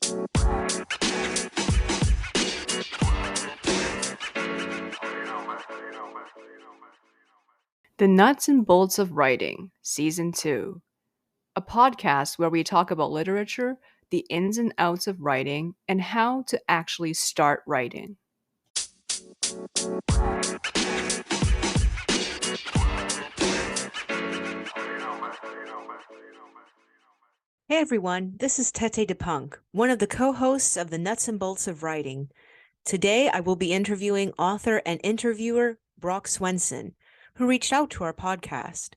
The Nuts and Bolts of Writing, Season 2, a podcast where we talk about literature, the ins and outs of writing, and how to actually start writing. Hey everyone, this is Tete DePunk, one of the co-hosts of the Nuts and Bolts of Writing. Today I will be interviewing author and interviewer Brock Swinson, who reached out to our podcast.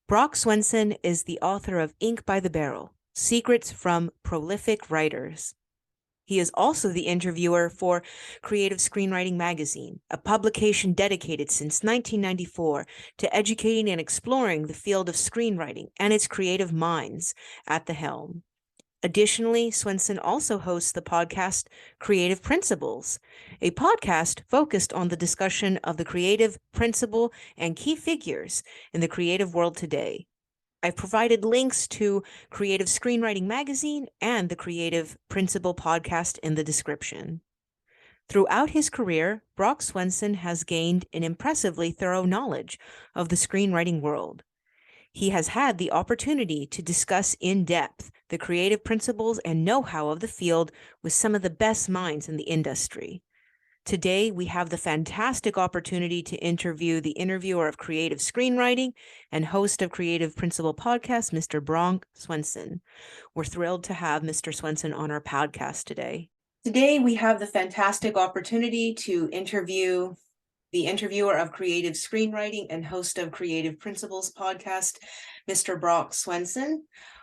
Brock Swinson is the author of Ink by the Barrel, Secrets from Prolific Writers. He is also the interviewer for Creative Screenwriting Magazine, a publication dedicated since 1994 to educating and exploring the field of screenwriting and its creative minds at the helm. Additionally, Swinson also hosts the podcast Creative Principles, a podcast focused on the discussion of the creative principle and key figures in the creative world today. I've provided links to Creative Screenwriting Magazine and the Creative Principle podcast in the description. Throughout his career, Brock Swinson has gained an impressively thorough knowledge of the screenwriting world. He has had the opportunity to discuss in depth the creative principles and know-how of the field with some of the best minds in the industry. Today, we have the fantastic opportunity to interview the interviewer of Creative Screenwriting and host of Creative Principle Podcast, Mr. Brock Swinson. We're thrilled to have Mr. Swinson on our podcast today. Today, we have the fantastic opportunity to interview the interviewer of Creative Screenwriting and host of Creative Principles Podcast, Mr. Brock Swinson.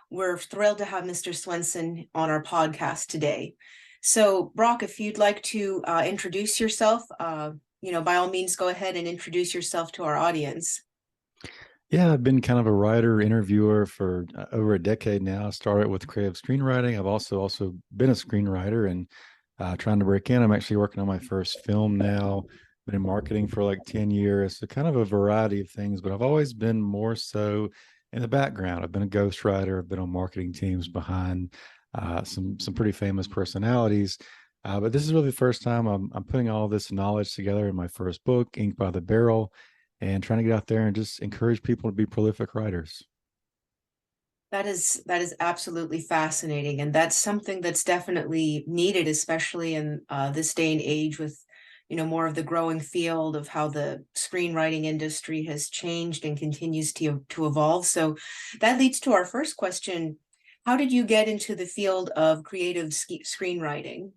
We're thrilled to have Mr. Swinson on our podcast today. So, Brock, if you'd like to introduce yourself, by all means, go ahead and introduce yourself to our audience. Yeah, I've been kind of a writer, interviewer for over a decade now. I started with creative screenwriting. I've also been a screenwriter and trying to break in. I'm actually working on my first film now. Been in marketing for like 10 years, so kind of a variety of things, but I've always been more so in the background. I've been a ghostwriter. I've been on marketing teams behind some pretty famous personalities. But this is really the first time I'm putting all this knowledge together in my first book, Ink by the Barrel, and trying to get out there and just encourage people to be prolific writers. That is absolutely fascinating, and that's something that's definitely needed, especially in this day and age with more of the growing field of how the screenwriting industry has changed and continues to evolve. So that leads to our first question. How did you get into the field of creative screenwriting?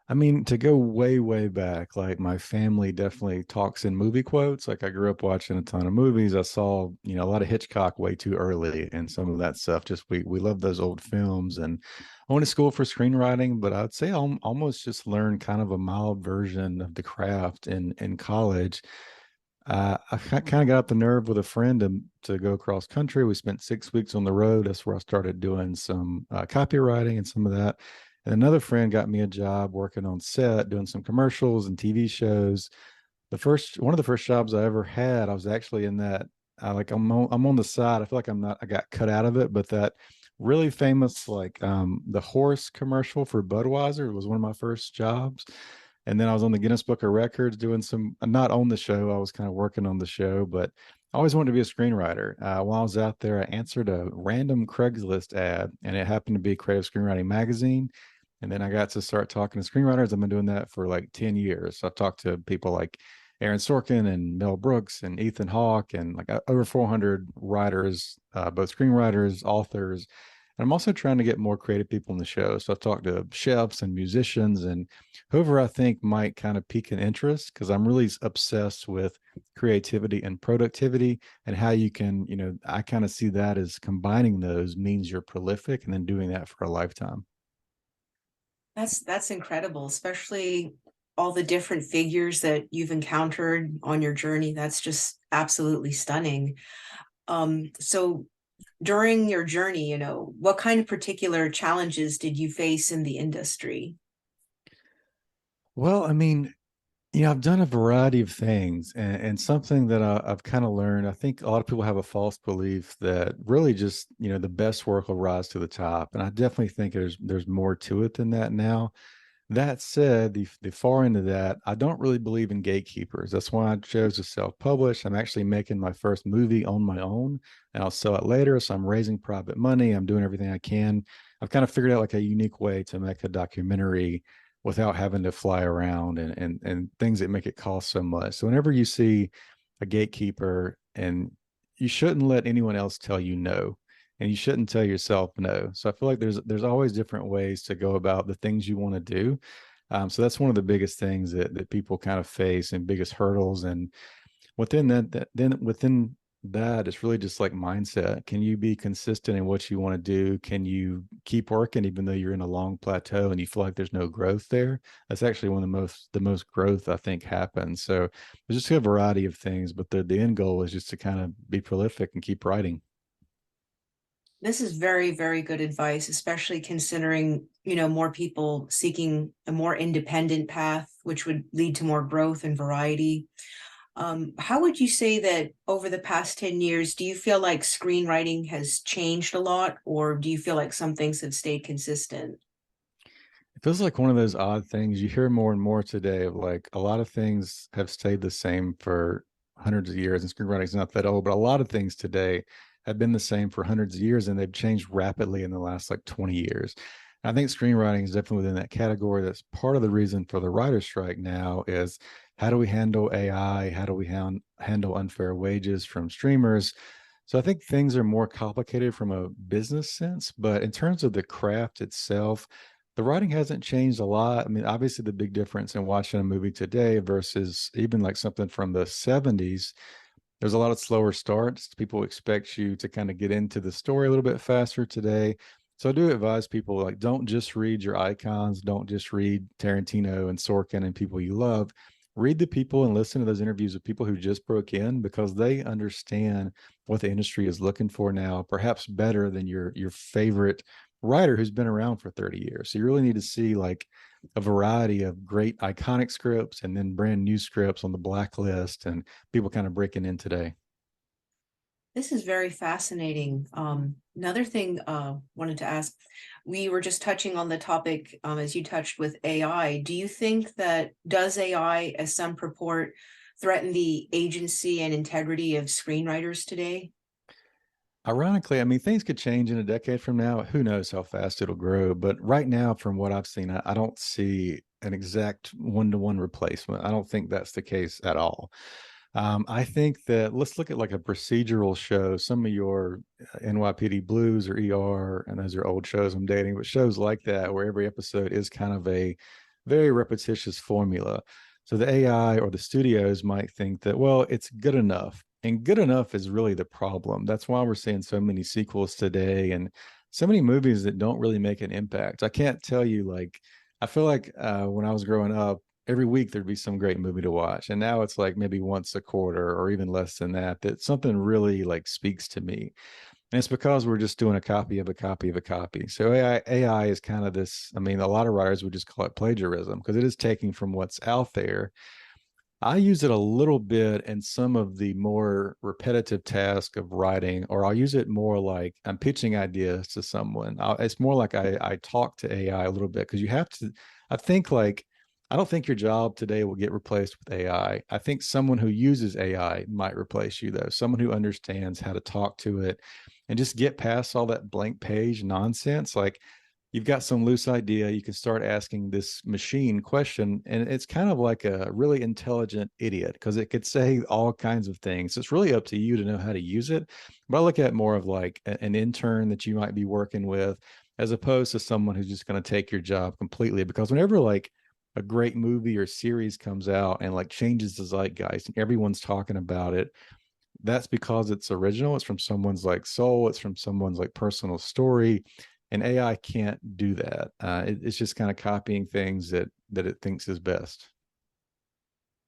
I mean, to go way, way back, like my family definitely talks in movie quotes. Like I grew up watching a ton of movies. I saw, a lot of Hitchcock way too early and some of that stuff. Just we love those old films. And I went to school for screenwriting, but I'd say I almost just learned kind of a mild version of the craft in college. I kind of got up the nerve with a friend to go across country. We spent 6 weeks on the road. That's where I started doing some copywriting and some of that. And another friend got me a job working on set, doing some commercials and TV shows. One of the first jobs I ever had, I was actually in that. I'm on the side. I feel like I got cut out of it, but that really famous the horse commercial for Budweiser was one of my first jobs. And then I was on the Guinness Book of Records doing not on the show. I was kind of working on the show, but I always wanted to be a screenwriter. While I was out there, I answered a random Craigslist ad, and it happened to be Creative Screenwriting Magazine. And then I got to start talking to screenwriters. I've been doing that for like 10 years. So I've talked to people like Aaron Sorkin and Mel Brooks and Ethan Hawke and like over 400 writers, both screenwriters, authors. And I'm also trying to get more creative people in the show. So I've talked to chefs and musicians and whoever I think might kind of pique an interest, because I'm really obsessed with creativity and productivity and how you can, I kind of see that as combining those means you're prolific and then doing that for a lifetime. That's incredible, especially all the different figures that you've encountered on your journey. That's just absolutely stunning. So during your journey, what kind of particular challenges did you face in the industry? Well, I mean, I've done a variety of things, and something that I've kind of learned. I think a lot of people have a false belief that really just the best work will rise to the top, and I definitely think there's more to it than that now. That said, the far end of that, I don't really believe in gatekeepers. That's why I chose to self-publish. I'm actually making my first movie on my own, and I'll sell it later. So I'm raising private money. I'm doing everything I can. I've kind of figured out like a unique way to make a documentary without having to fly around and things that make it cost so much. So whenever you see a gatekeeper, and you shouldn't let anyone else tell you no, and you shouldn't tell yourself no. So I feel like there's always different ways to go about the things you want to do. So that's one of the biggest things that people kind of face and biggest hurdles. And within that, it's really just like mindset. Can you be consistent in what you want to do? Can you keep working even though you're in a long plateau and you feel like there's no growth there? That's actually one of the most growth I think happens. So there's just a variety of things, but the end goal is just to kind of be prolific and keep writing. This is very, very good advice, especially considering, more people seeking a more independent path, which would lead to more growth and variety. How would you say that over the past 10 years, do you feel like screenwriting has changed a lot, or do you feel like some things have stayed consistent? It feels like one of those odd things you hear more and more today of like a lot of things have stayed the same for hundreds of years, and screenwriting is not that old, but a lot of things today have been the same for hundreds of years and they've changed rapidly in the last like 20 years. And I think screenwriting is definitely within that category. That's part of the reason for the writer's strike now is how do we handle AI? How do we handle unfair wages from streamers? So I think things are more complicated from a business sense, but in terms of the craft itself, the writing hasn't changed a lot. I mean, obviously, the big difference in watching a movie today versus even like something from the 70s, there's a lot of slower starts. People expect you to kind of get into the story a little bit faster today. So I do advise people like don't just read your icons, don't just read Tarantino and Sorkin and people you love. Read the people and listen to those interviews with people who just broke in because they understand what the industry is looking for now, perhaps better than your favorite writer who's been around for 30 years. So you really need to see like a variety of great iconic scripts and then brand new scripts on the blacklist and people kind of breaking in today. This is very fascinating. Another thing wanted to ask, we were just touching on the topic as you touched with AI. Do you think that does AI, as some purport, threaten the agency and integrity of screenwriters today? Ironically, I mean, things could change in a decade from now. Who knows how fast it'll grow? But right now, from what I've seen, I don't see an exact one-to-one replacement. I don't think that's the case at all. I think that let's look at like a procedural show. Some of your NYPD Blues or ER, and those are old shows I'm dating, but shows like that where every episode is kind of a very repetitious formula. So the AI or the studios might think that, well, it's good enough. And good enough is really the problem. That's why we're seeing so many sequels today and so many movies that don't really make an impact. I can't tell you, like, I feel like when I was growing up, every week there'd be some great movie to watch. And now it's like maybe once a quarter or even less than that, that something really like speaks to me. And it's because we're just doing a copy of a copy of a copy. So AI is kind of this, I mean, a lot of writers would just call it plagiarism because it is taking from what's out there. I use it a little bit in some of the more repetitive tasks of writing, or I'll use it more like I'm pitching ideas to someone. It's more like I talk to AI a little bit because you have to. I think like I don't think your job today will get replaced with AI. I think someone who uses AI might replace you though. Someone who understands how to talk to it and just get past all that blank page nonsense. Like you've got some loose idea, you can start asking this machine question, and it's kind of like a really intelligent idiot because it could say all kinds of things. So it's really up to you to know how to use it. But I look at more of like an intern that you might be working with, as opposed to someone who's just going to take your job completely. Because whenever like a great movie or series comes out and like changes the zeitgeist and everyone's talking about it, that's because it's original. It's from someone's like soul. It's from someone's like personal story, and AI can't do that. It's just kind of copying things that it thinks is best.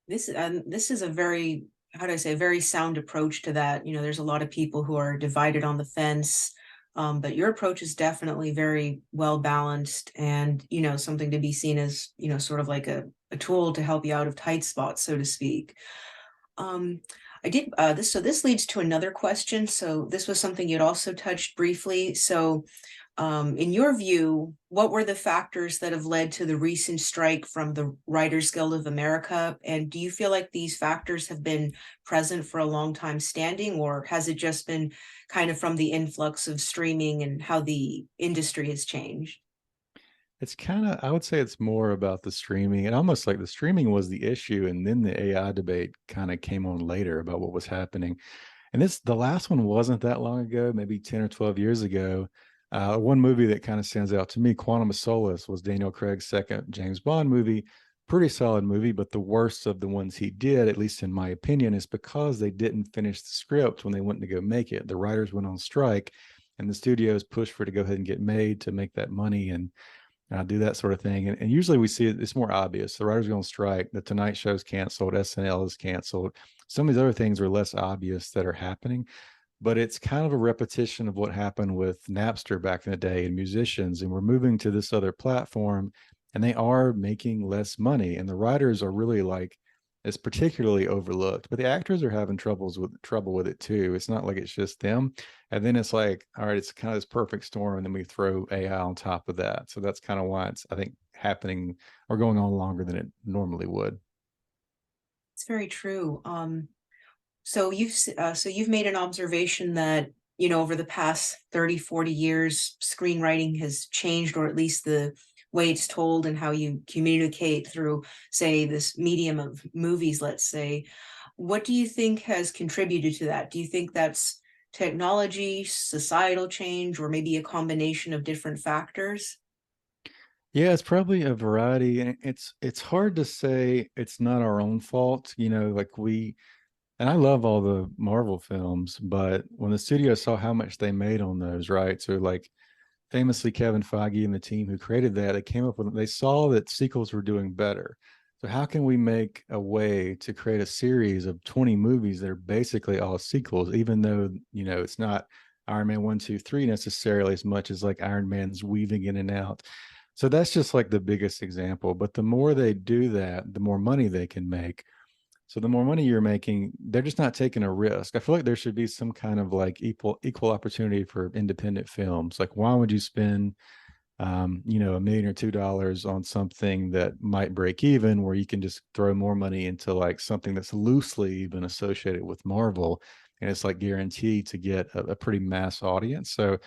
This is a very, how do I say, a very sound approach to that. There's a lot of people who are divided on the fence, but your approach is definitely very well balanced and something to be seen as sort of like a tool to help you out of tight spots, so to speak. Um, I did this, so this leads to another question. So this was something you'd also touched briefly. So in your view, what were the factors that have led to the recent strike from the Writers Guild of America? And do you feel like these factors have been present for a long time standing, or has it just been kind of from the influx of streaming and how the industry has changed? It's kind of, I would say it's more about the streaming, and almost like the streaming was the issue. And then the AI debate kind of came on later about what was happening. And the last one wasn't that long ago, maybe 10 or 12 years ago. One movie that kind of stands out to me, Quantum of Solace, was Daniel Craig's second James Bond movie. Pretty solid movie, but the worst of the ones he did, at least in my opinion, is because they didn't finish the script when they went to go make it. The writers went on strike, and the studios pushed for it to go ahead and get made to make that money and do that sort of thing. And usually we see it's more obvious. The writers go on strike, the Tonight Show's canceled, SNL is canceled. Some of these other things are less obvious that are happening, but it's kind of a repetition of what happened with Napster back in the day and musicians. And we're moving to this other platform, and they are making less money. And the writers are really like, it's particularly overlooked, but the actors are having trouble with it too. It's not like it's just them. And then it's like, all right, it's kind of this perfect storm, and then we throw AI on top of that. So that's kind of why it's, I think, happening or going on longer than it normally would. It's very true. So you've made an observation that, you know, over the past 30, 40 years, screenwriting has changed, or at least the way it's told and how you communicate through, say, this medium of movies, let's say. What do you think has contributed to that? Do you think that's technology, societal change, or maybe a combination of different factors? Yeah, it's probably a variety, and it's hard to say it's not our own fault. Like and I love all the Marvel films, but when the studio saw how much they made on those, right? So like famously Kevin Feige and the team who created that, they came up with, they saw that sequels were doing better. So how can we make a way to create a series of 20 movies that are basically all sequels, even though, it's not Iron Man 1, 2, 3 necessarily as much as like Iron Man's weaving in and out. So that's just like the biggest example. But the more they do that, the more money they can make. So the more money you're making, they're just not taking a risk. I feel like there should be some kind of like equal opportunity for independent films. Like, why would you spend $1 million or $2 on something that might break even, where you can just throw more money into like something that's loosely even associated with Marvel, and it's like guaranteed to get a pretty mass audience. So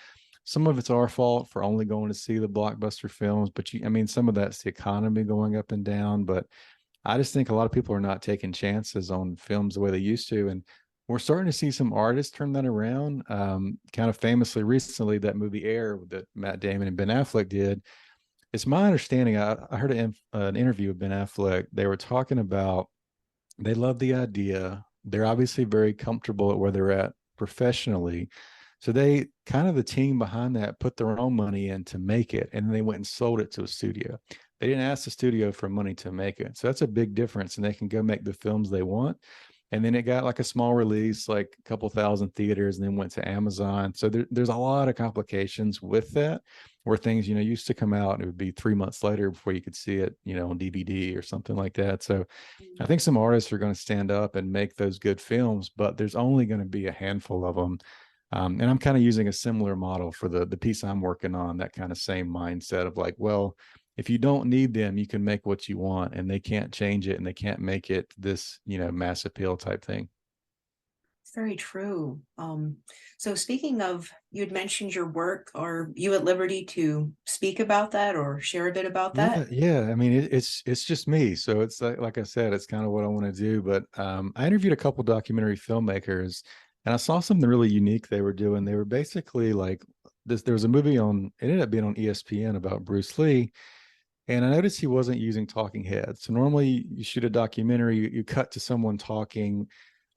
some of it's our fault for only going to see the blockbuster films, but I mean, some of that's the economy going up and down. But I just think a lot of people are not taking chances on films the way they used to. And we're starting to see some artists turn that around. Kind of famously recently, that movie Air that Matt Damon and Ben Affleck did. It's my understanding, I heard an interview with Ben Affleck. They were talking about, they love the idea. They're obviously very comfortable at where they're at professionally. So they kind of, the team behind that, put their own money in to make it, and then they went and sold it to a studio. They didn't ask the studio for money to make it. So that's a big difference, and they can go make the films they want. And then it got like a small release, like a couple thousand theaters, and then went to Amazon. So there's a lot of complications with that, where things, used to come out and it would be 3 months later before you could see it, on DVD or something like that. So I think some artists are going to stand up and make those good films, but there's only going to be a handful of them. And I'm kind of using a similar model for the piece I'm working on, that kind of same mindset of like, well, if you don't need them, you can make what you want, and they can't change it, and they can't make it this, mass appeal type thing. It's very true. So speaking of, you had mentioned your work. Are you at liberty to speak about that or share a bit about Yeah, that? yeah. I mean, it's just me, so it's like I said, it's kind of what I want to do. But I interviewed a couple documentary filmmakers, and I saw something really unique they were doing. They were basically like this. There was a movie on. It ended up being on ESPN about Bruce Lee, and I noticed he wasn't using talking heads. So normally you shoot a documentary, you cut to someone talking,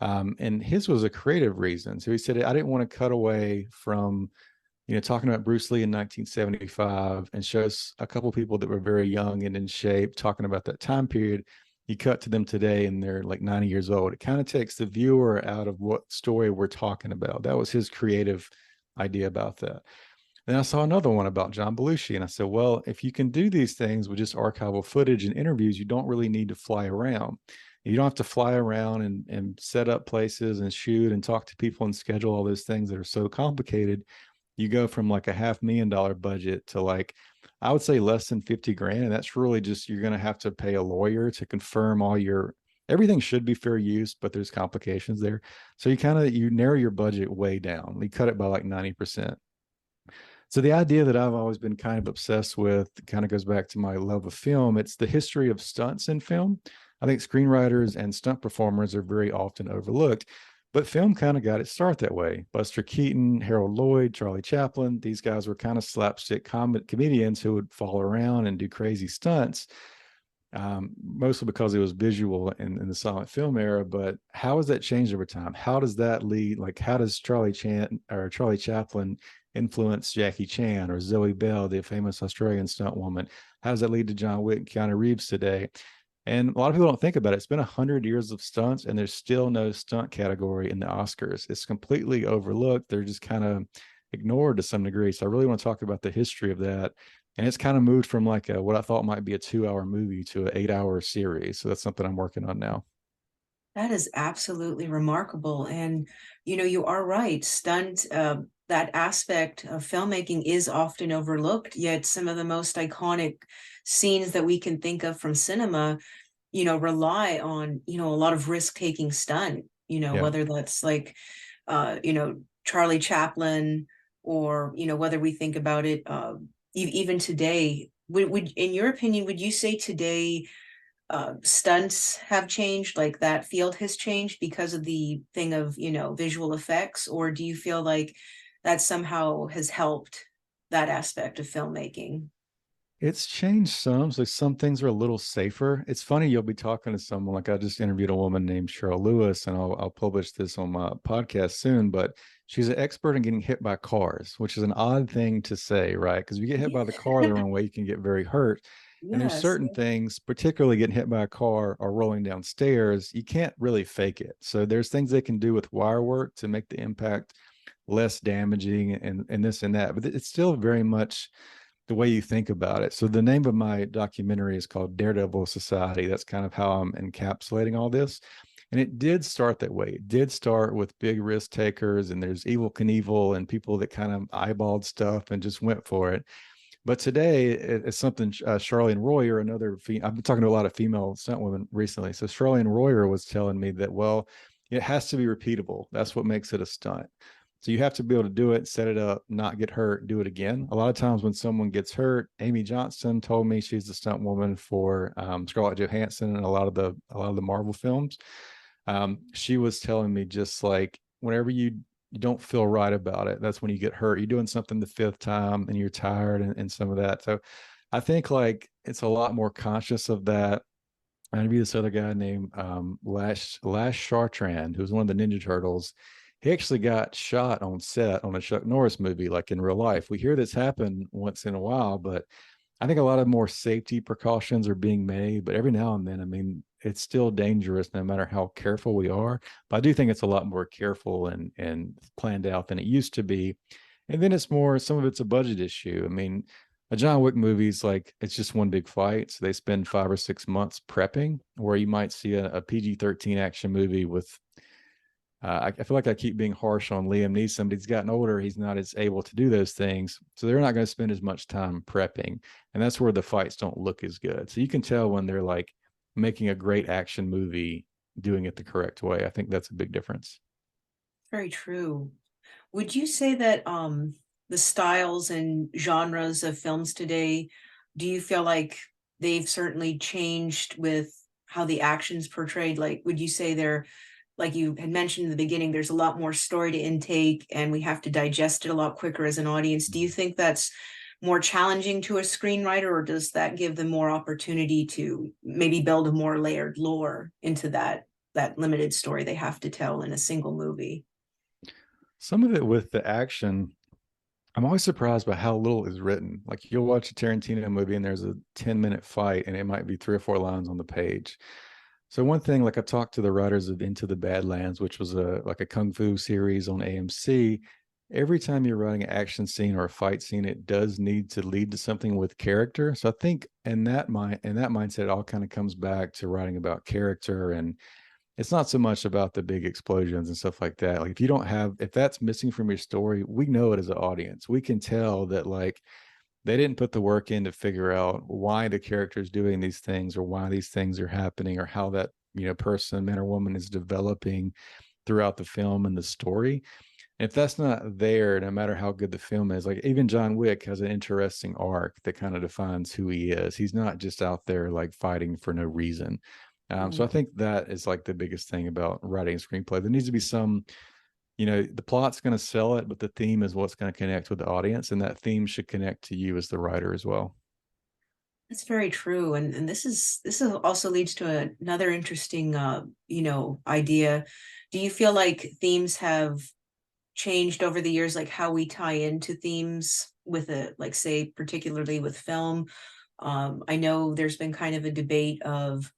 and his was a creative reason. So he said, I didn't want to cut away from, talking about Bruce Lee in 1975 and show us a couple people that were very young and in shape, talking about that time period. You cut to them today and they're like 90 years old. It kind of takes the viewer out of what story we're talking about. That was his creative idea about that. Then I saw another one about John Belushi, and I said, well, if you can do these things with just archival footage and interviews, you don't really need to fly around. You don't have to fly around and set up places and shoot and talk to people and schedule all those things that are so complicated. You go from like a $500,000 budget to like, I would say less than 50 grand. And that's really just, you're going to have to pay a lawyer to confirm all your, everything should be fair use, but there's complications there. So you narrow your budget way down. You cut it by like 90%. So the idea that I've always been kind of obsessed with kind of goes back to my love of film. It's the history of stunts in film. I think screenwriters and stunt performers are very often overlooked, but film kind of got its start that way. Buster Keaton, Harold Lloyd, Charlie Chaplin, these guys were kind of slapstick comedians who would fall around and do crazy stunts, mostly because it was visual in the silent film era. But how has that changed over time? How does that lead? Like, how does Charlie Chaplin influence Jackie Chan, or Zoe Bell, the famous Australian stunt woman? How does that lead to John Wick and Keanu Reeves today? And a lot of people don't think about it. It's been 100 years of stunts, and there's still no stunt category in the Oscars. It's completely overlooked. They're just kind of ignored to some degree. So I really want to talk about the history of that. And it's kind of moved from like what I thought might be a 2-hour movie to an 8-hour series. So that's something I'm working on now. That is absolutely remarkable. And, you are right. That aspect of filmmaking is often overlooked, yet some of the most iconic scenes that we can think of from cinema, rely on, a lot of risk-taking stunt, Yeah. whether that's like, Charlie Chaplin, or, whether we think about it, even today, in your opinion, would you say today stunts have changed, like that field has changed because of the thing of visual effects, or do you feel like that somehow has helped that aspect of filmmaking? It's changed some. So some things are a little safer. It's funny, you'll be talking to someone, like I just interviewed a woman named Cheryl Lewis, and I'll publish this on my podcast soon, but she's an expert in getting hit by cars, which is an odd thing to say, right? Because if you get hit by the car the wrong way, you can get very hurt. And there's Yes. certain things, particularly getting hit by a car or rolling down stairs, you can't really fake it. So there's things they can do with wire work to make the impact less damaging and this and that. But it's still very much the way you think about it. So the name of my documentary is called Daredevil Society. That's kind of how I'm encapsulating all this. And it did start that way. It did start with big risk takers, and there's Evil Knievel and people that kind of eyeballed stuff and just went for it. But today it's something Charlene Royer, I've been talking to a lot of female stunt women recently. So Charlene Royer was telling me that, well, it has to be repeatable. That's what makes it a stunt. So you have to be able to do it, set it up, not get hurt, do it again. A lot of times when someone gets hurt, Amy Johnston told me, she's the stunt woman for Scarlett Johansson and a lot of the Marvel films. She was telling me, just like, whenever you don't feel right about it, that's when you get hurt. You're doing something the fifth time and you're tired and some of that. So I think like it's a lot more conscious of that. I interviewed this other guy named Lash Chartrand, who's one of the Ninja Turtles. He actually got shot on set on a Chuck Norris movie, like in real life. We hear this happen once in a while, but I think a lot of more safety precautions are being made. But every now and then, I mean, it's still dangerous no matter how careful we are. But I do think it's a lot more careful and planned out than it used to be. And then some of it's a budget issue. I mean, a John Wick movie is like, it's just one big fight. So they spend 5 or 6 months prepping, where you might see a PG-13 action movie with, I feel like I keep being harsh on Liam Neeson, but he's gotten older. He's not as able to do those things. So they're not going to spend as much time prepping. And that's where the fights don't look as good. So you can tell when they're like making a great action movie, doing it the correct way. I think that's a big difference. Very true. Would you say that the styles and genres of films today, do you feel like they've certainly changed with how the action's portrayed? Like, would you say they're, like you had mentioned in the beginning, there's a lot more story to intake and we have to digest it a lot quicker as an audience? Do you think that's more challenging to a screenwriter, or does that give them more opportunity to maybe build a more layered lore into that limited story they have to tell in a single movie? Some of it with the action, I'm always surprised by how little is written. Like, you'll watch a Tarantino movie and there's a 10-minute fight and it might be 3 or 4 lines on the page. So one thing, like, I talked to the writers of Into the Badlands, which was a kung fu series on AMC, every time you're writing an action scene or a fight scene, it does need to lead to something with character. So I think in that mindset, it all kind of comes back to writing about character, and it's not so much about the big explosions and stuff like that. Like if that's missing from your story, we know it as an audience. We can tell that like they didn't put the work in to figure out why the character is doing these things or why these things are happening or how that, person, man or woman is developing throughout the film and the story. If that's not there, no matter how good the film is, like even John Wick has an interesting arc that kind of defines who he is. He's not just out there like fighting for no reason. So I think that is like the biggest thing about writing a screenplay. There needs to be some, the plot's going to sell it, but the theme is what's going to connect with the audience, and that theme should connect to you as the writer as well. That's very true. And this is also leads to another interesting idea. Do you feel like themes have changed over the years, like how we tie into themes with it, like say particularly with film? I know there's been kind of a debate of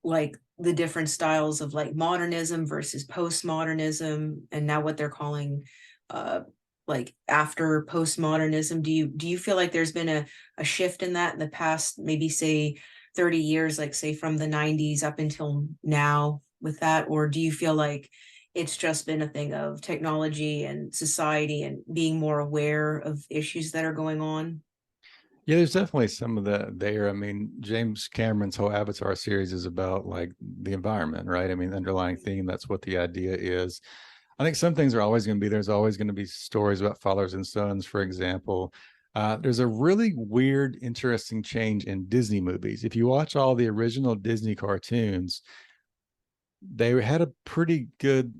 like the different styles of like modernism versus postmodernism, and now what they're calling uh like after postmodernism. Do you feel like there's been a shift in that in the past, maybe say 30 years, like say from the 90s up until now with that? Or do you feel like it's just been a thing of technology and society and being more aware of issues that are going on? Yeah, there's definitely some of that there. I mean, James Cameron's whole Avatar series is about like the environment, right? I mean, the underlying theme, that's what the idea is. I think some things are always going to be, there's always going to be stories about fathers and sons, for example. There's a really weird, interesting change in Disney movies. If you watch all the original Disney cartoons, they had a pretty good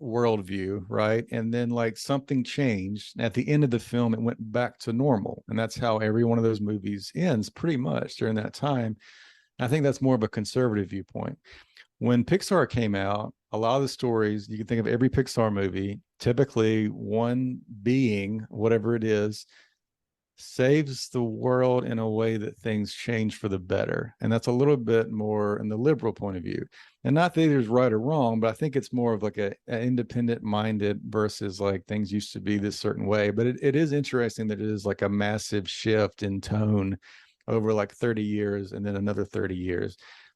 worldview, right? And then like something changed. At the end of the film, it went back to normal. And that's how every one of those movies ends pretty much during that time. I think that's more of a conservative viewpoint. When Pixar came out, a lot of the stories, you can think of every Pixar movie, typically one being, whatever it is, saves the world in a way that things change for the better. And that's a little bit more in the liberal point of view. And not that there's right or wrong, but I think it's more of like an independent minded versus like things used to be this certain way. But it is interesting that it is like a massive shift in tone over like 30 years and then another 30 years.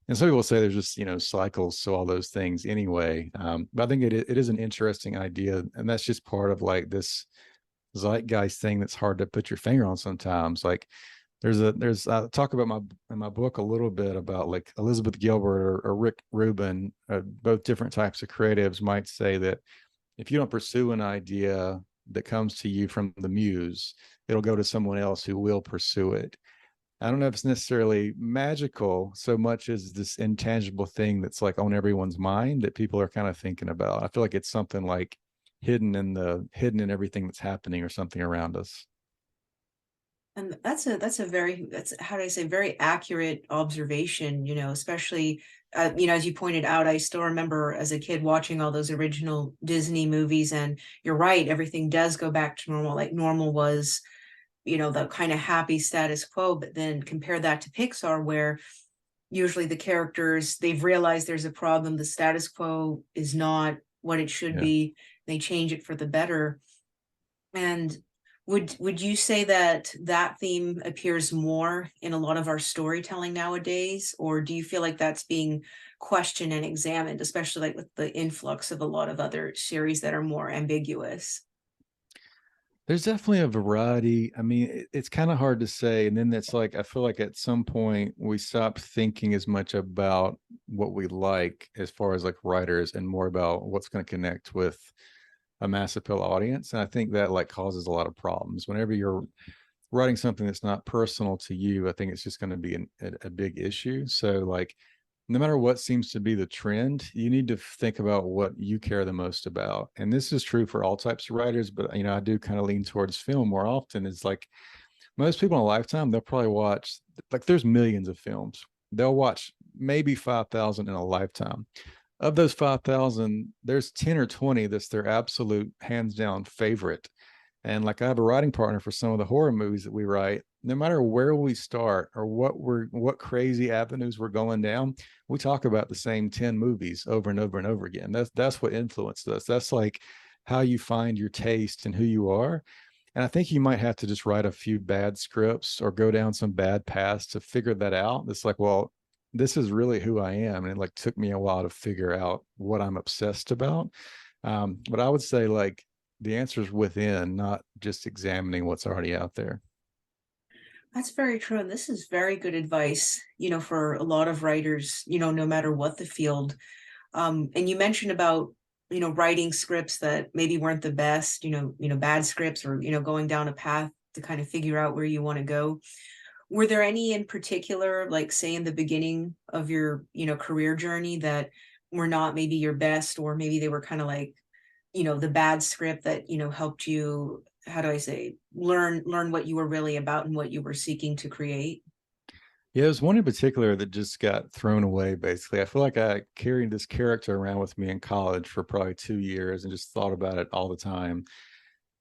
And some people say there's just, cycles to all those things anyway. But I think it is an interesting idea. And that's just part of like this zeitgeist thing that's hard to put your finger on sometimes. Like there's I talk about in my book a little bit about like Elizabeth Gilbert or Rick Rubin, both different types of creatives might say that if you don't pursue an idea that comes to you from the muse, it'll go to someone else who will pursue it. I don't know if it's necessarily magical so much as this intangible thing that's like on everyone's mind that people are kind of thinking about. I feel like it's something like hidden in everything that's happening or something around us. And that's how do I say, very accurate observation, especially as you pointed out. I still remember as a kid watching all those original Disney movies, and you're right, everything does go back to normal. Like normal was, the kind of happy status quo, but then compare that to Pixar, where usually the characters, they've realized there's a problem, the status quo is not what it should Yeah. be, they change it for the better. And would you say that that theme appears more in a lot of our storytelling nowadays, or do you feel like that's being questioned and examined, especially like with the influx of a lot of other series that are more ambiguous? There's definitely a variety. I mean, it's kind of hard to say. And then it's like, I feel like at some point we stop thinking as much about what we like as far as like writers and more about what's going to connect with a mass appeal audience. And I think that like causes a lot of problems. Whenever you're writing something that's not personal to you, I think it's just going to be a big issue. So like, no matter what seems to be the trend, you need to think about what you care the most about. And this is true for all types of writers, but I do kind of lean towards film more often. Is like most people in a lifetime, they'll probably watch, like there's millions of films. They'll watch maybe 5,000 in a lifetime. Of those 5,000, there's 10 or 20 that's their absolute hands down favorite. And like I have a writing partner for some of the horror movies that we write. No matter where we start or what crazy avenues we're going down, we talk about the same 10 movies over and over and over again. That's what influenced us. That's like how you find your taste and who you are. And I think you might have to just write a few bad scripts or go down some bad paths to figure that out. It's like, well, this is really who I am. And it like took me a while to figure out what I'm obsessed about. But I would say like the answer is within, not just examining what's already out there. That's very true. And this is very good advice, for a lot of writers, no matter what the field. And you mentioned about, writing scripts that maybe weren't the best, bad scripts or, going down a path to kind of figure out where you want to go. Were there any in particular, like say in the beginning of your, career journey that were not maybe your best, or maybe they were kind of like, the bad script that, helped you, how do I say, learn what you were really about and what you were seeking to create? Yeah, there's one in particular that just got thrown away, basically. I feel like I carried this character around with me in college for probably 2 years and just thought about it all the time.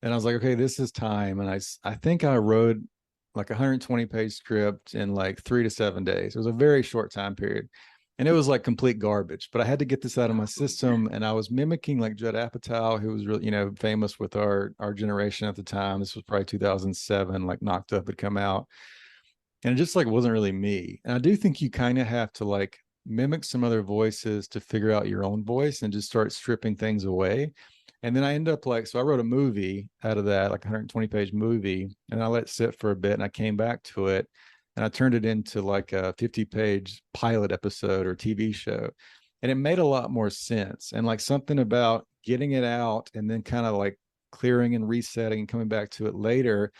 And I was like, okay, this is time. And I think I wrote like a 120-page script in like 3 to 7 days. It was a very short time period. And it was like complete garbage, but I had to get this out of my system. And I was mimicking like Judd Apatow, who was really, famous with our generation at the time. This was probably 2007, like Knocked Up had come out. And it just like wasn't really me. And I do think you kind of have to like mimic some other voices to figure out your own voice and just start stripping things away. And then I end up like, so I wrote a movie out of that, like a 120-page movie, and I let it sit for a bit and I came back to it and I turned it into like a 50-page pilot episode or TV show. And it made a lot more sense. And like something about getting it out and then kind of like clearing and resetting and coming back to it later.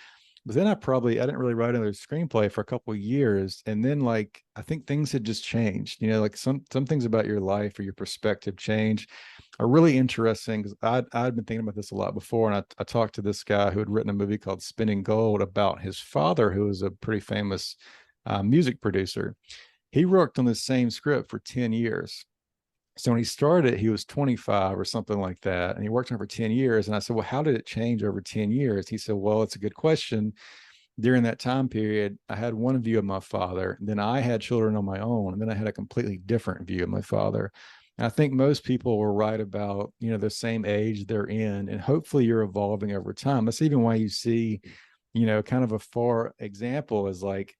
But then I didn't really write another screenplay for a couple of years. And then like I think things had just changed, like some things about your life or your perspective change are really interesting, because I'd been thinking about this a lot before. And I talked to this guy who had written a movie called Spinning Gold about his father, who was a pretty famous music producer. He worked on the same script for 10 years. So when he started, he was 25 or something like that. And he worked on it for 10 years. And I said, well, how did it change over 10 years? He said, well, it's a good question. During that time period, I had one view of my father. Then I had children on my own. And then I had a completely different view of my father. And I think most people will write about, the same age they're in. And hopefully you're evolving over time. That's even why you see, kind of a far example is like,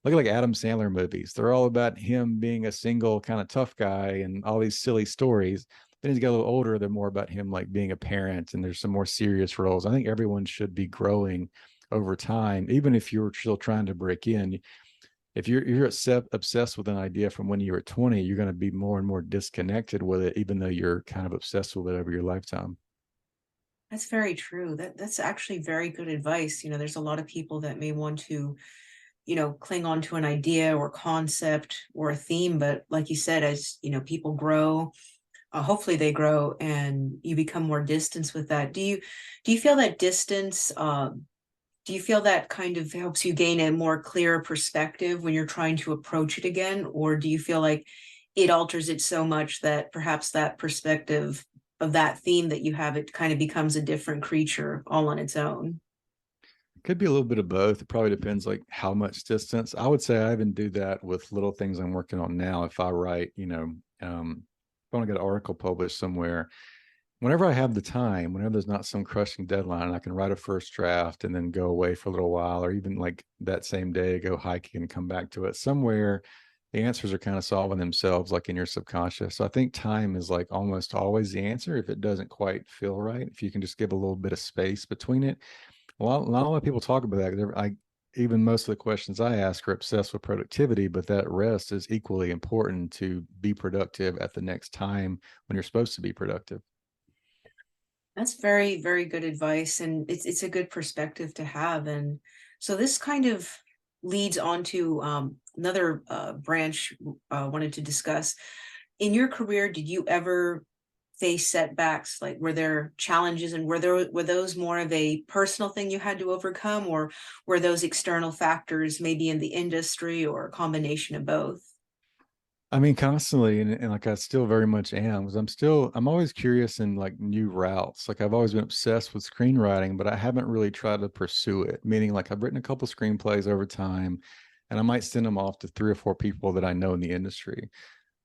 look at like Adam Sandler movies. They're all about him being a single kind of tough guy and all these silly stories. Then he's got a little older, they're more about him like being a parent, and there's some more serious roles. I think everyone should be growing over time, even if you're still trying to break in. If you're obsessed with an idea from when you were 20, you're going to be more and more disconnected with it, even though you're kind of obsessed with it over your lifetime. That's very true. That's actually very good advice. There's a lot of people that may want to, cling on to an idea or concept or a theme, but like you said, as people grow, hopefully they grow and you become more distance with that. Do you feel that distance? Do you feel that kind of helps you gain a more clear perspective when you're trying to approach it again, or do you feel like it alters it so much that perhaps that perspective of that theme that you have, it kind of becomes a different creature all on its own? Could be a little bit of both. It probably depends like how much distance. I would say I even do that with little things I'm working on now. If I write, if I want to get an article published somewhere, whenever I have the time, whenever there's not some crushing deadline, I can write a first draft and then go away for a little while, or even like that same day, go hiking and come back to it. Somewhere the answers are kind of solving themselves, like in your subconscious. So I think time is like almost always the answer if it doesn't quite feel right. If you can just give a little bit of space between it. Well, not a lot of people talk about that. Even most of the questions I ask are obsessed with productivity, but that rest is equally important to be productive at the next time when you're supposed to be productive. That's very, very good advice, and it's a good perspective to have. And so this kind of leads on to another branch I wanted to discuss. In your career, did you ever face setbacks? Like, were there challenges, and were those more of a personal thing you had to overcome, or were those external factors, maybe in the industry, or a combination of both? I mean, constantly, and like I still very much am, because I'm always curious in like new routes. Like I've always been obsessed with screenwriting, but I haven't really tried to pursue it. Meaning, like I've written a couple screenplays over time, and I might send them off to 3 or 4 people that I know in the industry.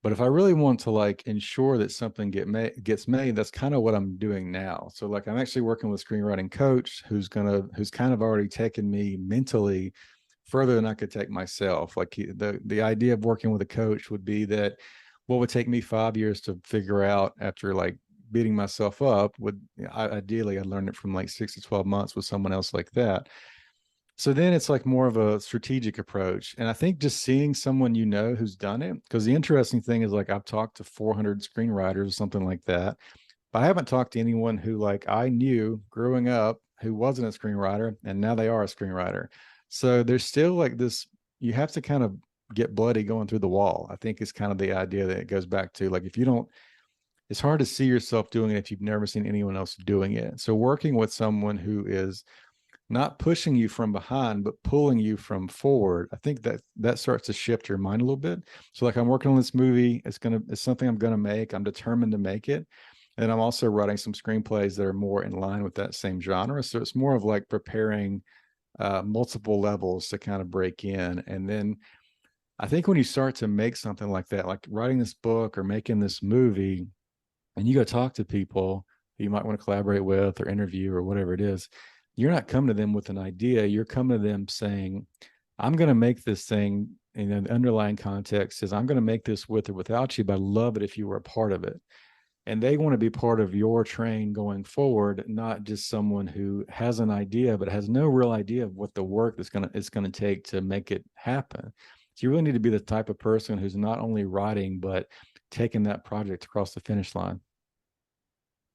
But if I really want to like ensure that something gets made, that's kind of what I'm doing now. So like I'm actually working with a screenwriting coach who's kind of already taken me mentally further than I could take myself. Like the idea of working with a coach would be that what would take me 5 years to figure out after like beating myself up would ideally I'd learn it from like 6 to 12 months with someone else like that. So then it's like more of a strategic approach. And I think just seeing someone who's done it, because the interesting thing is like I've talked to 400 screenwriters or something like that, but I haven't talked to anyone who like I knew growing up who wasn't a screenwriter and now they are a screenwriter. So there's still like this, you have to kind of get bloody going through the wall. I think it's kind of the idea that it goes back to like if you don't, it's hard to see yourself doing it if you've never seen anyone else doing it. So working with someone who is not pushing you from behind, but pulling you from forward. I think that that starts to shift your mind a little bit. So like I'm working on this movie. It's something I'm gonna make. I'm determined to make it. And I'm also writing some screenplays that are more in line with that same genre. So it's more of like preparing multiple levels to kind of break in. And then I think when you start to make something like that, like writing this book or making this movie, and you go talk to people who you might want to collaborate with or interview or whatever it is, you're not coming to them with an idea. You're coming to them saying, I'm going to make this thing. And the underlying context is I'm going to make this with or without you, but I'd love it if you were a part of it. And they want to be part of your train going forward, not just someone who has an idea but has no real idea of what the work that's going to it's going to take to make it happen. So you really need to be the type of person who's not only writing but taking that project across the finish line.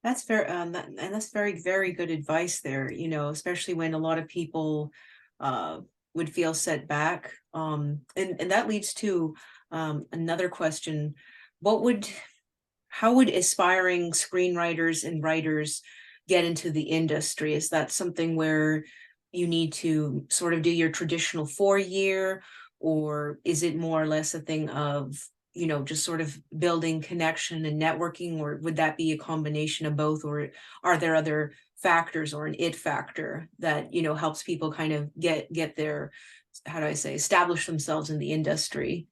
That's fair, and that's very, very good advice there. Especially when a lot of people uh, would feel set back. And that leads to another question: What would, how would aspiring screenwriters and writers get into the industry? Is that something where you need to sort of do your traditional 4 year, or is it more or less a thing of just sort of building connection and networking, or would that be a combination of both, or are there other factors or an it factor that helps people kind of get their, how do I say, establish themselves in the industry?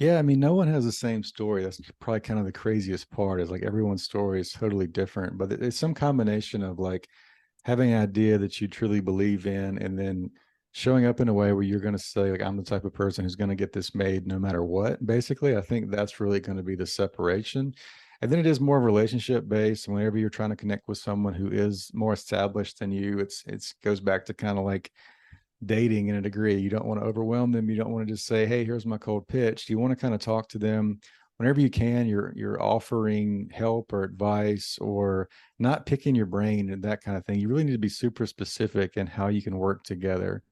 Yeah, I mean, no one has the same story. That's probably kind of the craziest part is like everyone's story is totally different, but it's some combination of like having an idea that you truly believe in and then showing up in a way where you're going to say like I'm the type of person who's going to get this made no matter what. Basically, I think that's really going to be the separation. And then it is more relationship based. Whenever you're trying to connect with someone who is more established than you, it's goes back to kind of like dating in a degree. You don't want to overwhelm them. You don't want to just say, "Hey, here's my cold pitch." You want to kind of talk to them whenever you can. You're offering help or advice or not picking your brain and that kind of thing. You really need to be super specific in how you can work together.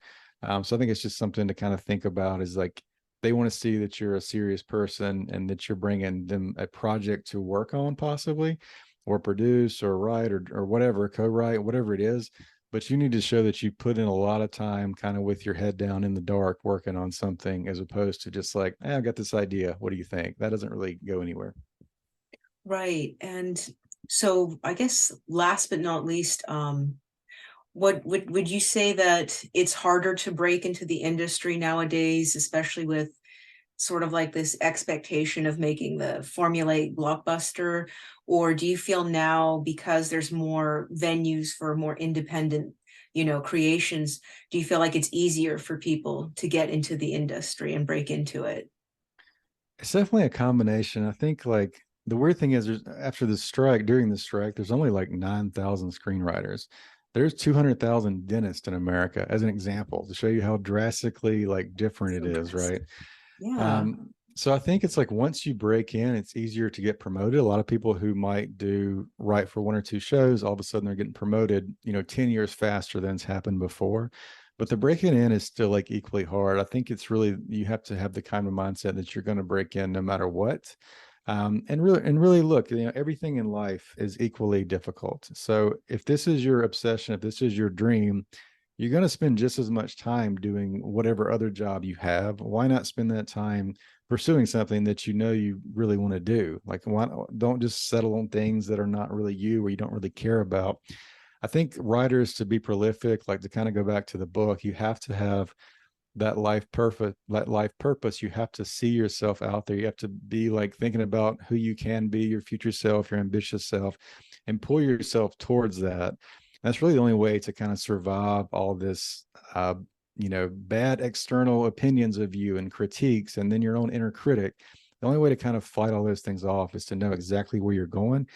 So I think it's just something to kind of think about is like they want to see that you're a serious person and that you're bringing them a project to work on possibly or produce or write or whatever, co-write, whatever it is, but you need to show that you put in a lot of time kind of with your head down in the dark working on something as opposed to just like, I've got this idea, what do you think? That doesn't really go anywhere. Right. And so I guess last but not least, what would you say that it's harder to break into the industry nowadays, especially with sort of like this expectation of making the formulaic blockbuster? Or do you feel now, because there's more venues for more independent, creations, do you feel like it's easier for people to get into the industry and break into it? It's definitely a combination. I think like the weird thing is there's after the strike, during the strike, there's only like 9,000 screenwriters. There's 200,000 dentists in America as an example to show you how drastically like different So it is, right? drastic. Yeah. So I think it's like once you break in, it's easier to get promoted. A lot of people who might do write for one or two shows, all of a sudden they're getting promoted, 10 years faster than it's happened before. But the breaking in is still like equally hard. I think it's really you have to have the kind of mindset that you're going to break in no matter what. And really look, everything in life is equally difficult. So if this is your obsession, if this is your dream, you're going to spend just as much time doing whatever other job you have. Why not spend that time pursuing something that you really want to do? Like, why don't just settle on things that are not really you or you don't really care about? I think writers to be prolific, like to kind of go back to the book, you have to have that life purpose, you have to see yourself out there. You have to be like thinking about who you can be, your future self, your ambitious self, and pull yourself towards that. That's really the only way to kind of survive all this bad external opinions of you and critiques, and then your own inner critic. The only way to kind of fight all those things off is to know exactly where you're going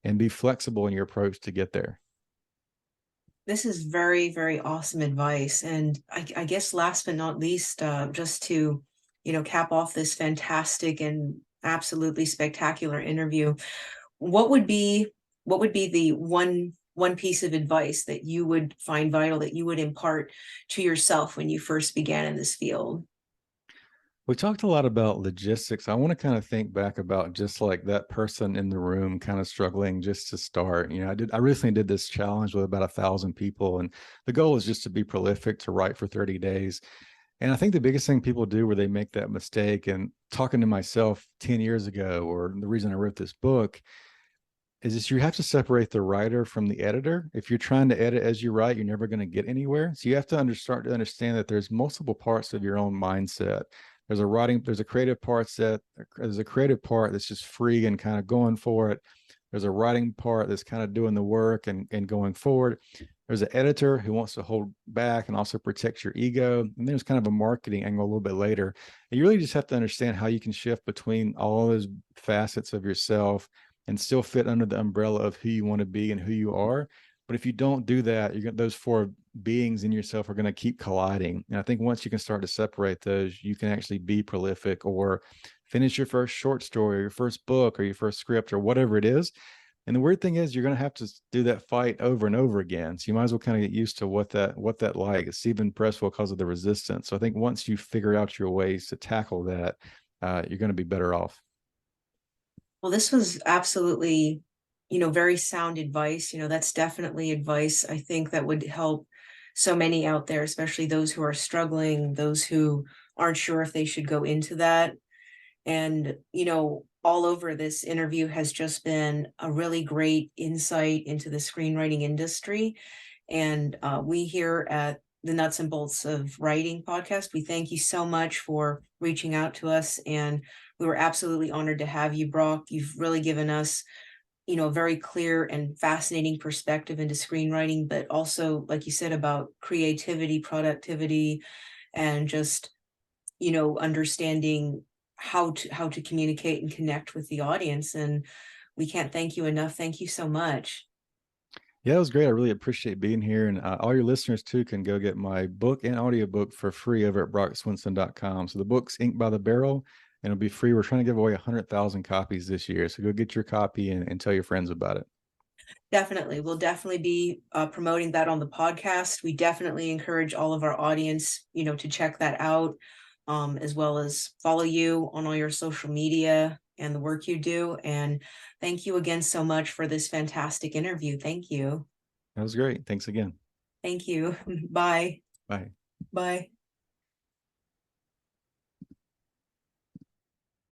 and be flexible in your approach to get there. This is very, very awesome advice. And I guess last but not least, just to, cap off this fantastic and absolutely spectacular interview, what would be the one piece of advice that you would find vital, that you would impart to yourself when you first began in this field? We talked a lot about logistics. I want to kind of think back about just like that person in the room kind of struggling just to start. I recently did this challenge with about 1,000 people, and the goal is just to be prolific, to write for 30 days. And I think the biggest thing people do where they make that mistake, and talking to myself 10 years ago, or the reason I wrote this book, is this: you have to separate the writer from the editor. If you're trying to edit as you write, you're never going to get anywhere. So you have to start to understand that there's multiple parts of your own mindset. There's a creative part there's a creative part that's just free and kind of going for it. There's a writing part that's kind of doing the work and going forward. There's an editor who wants to hold back and also protect your ego. And there's kind of a marketing angle a little bit later. And you really just have to understand how you can shift between all those facets of yourself and still fit under the umbrella of who you want to be and who you are. But if you don't do that, those four beings in yourself are going to keep colliding. And I think once you can start to separate those, you can actually be prolific or finish your first short story or your first book or your first script or whatever it is. And the weird thing is, you're going to have to do that fight over and over again. So you might as well kind of get used to what that like. Stephen Pressfield calls it the resistance. So I think once you figure out your ways to tackle that, you're going to be better off. Well, this was absolutely, very sound advice. That's definitely advice I think that would help so many out there, especially those who are struggling, those who aren't sure if they should go into that. And, all over this interview has just been a really great insight into the screenwriting industry. And we here at the Nuts and Bolts of Writing podcast, we thank you so much for reaching out to us. And we were absolutely honored to have you, Brock. You've really given us, a very clear and fascinating perspective into screenwriting, but also, like you said, about creativity, productivity, and just, understanding how to communicate and connect with the audience. And we can't thank you enough. Thank you so much. Yeah, it was great. I really appreciate being here. And all your listeners, too, can go get my book and audiobook for free over at brockswinson.com. So the book's Ink by the Barrel, and it'll be free. We're trying to give away 100,000 copies this year. So go get your copy and tell your friends about it. Definitely. We'll definitely be promoting that on the podcast. We definitely encourage all of our audience, to check that out, as well as follow you on all your social media and the work you do. And thank you again so much for this fantastic interview. Thank you. That was great. Thanks again. Thank you. Bye. Bye. Bye.